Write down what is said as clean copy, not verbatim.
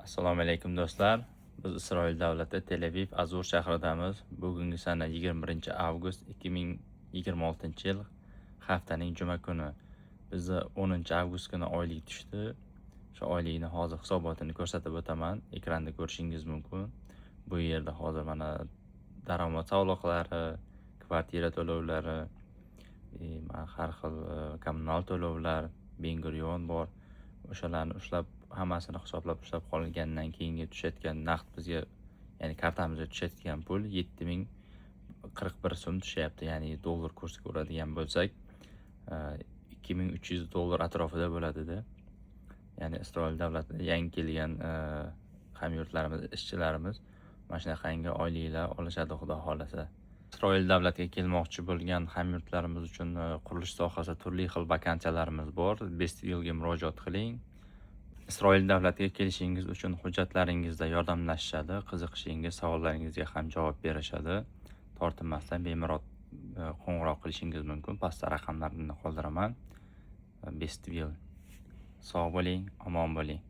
Assalomu alaykum do'stlar. Biz Isroil davlati Tel Aviv Azur shahridamiz. Bugungi sana 21 avgust 2026-yil haftaning juma kuni. Bizda 10 avgust kuni oylik tushdi. Shu oylikni hozir hisobotini ko'rsatib o'taman. Ekranda ko'rishingiz mumkin. Bu yerda hozir mana daromad soliqlari, kvartira to'lovlari, har xil kommunal to'lovlar, Benguriyon bor. O'shalarni ushlab, hammasini hisoblab ushlab qolgandan keyingi tushayotgan naqd bizga, ya'ni kartamizga tushayotgan pul 7041 so'm tushyapti. Ya'ni dollar kursiga uradigan bo'lsak, $2300 atrofida bo'ladida. Ya'ni Isroil davlatida yangi kelgan hamyurtlarimiz, ishchilarimiz mana shunaqangi oyliklar olishadi, xudo xolasa. Isroil davlatiga kelmoqchi bo'lgan hamyurtlarimiz uchun qurilish sohasida turli xil vakansiyalarimiz bor. Bestvillga murojaat qiling. Isroil davlatiga kelishingiz uchun hujjatlaringizda yordamlashishadi, qiziqishingiz, savollaringizga ham javob berishadi. Tortinmasdan bemalol qo'ng'iroq qilishingiz mumkin. Pastda raqamlarini qoldiraman. Bestvill. Sog' bo'ling, omon bo'ling.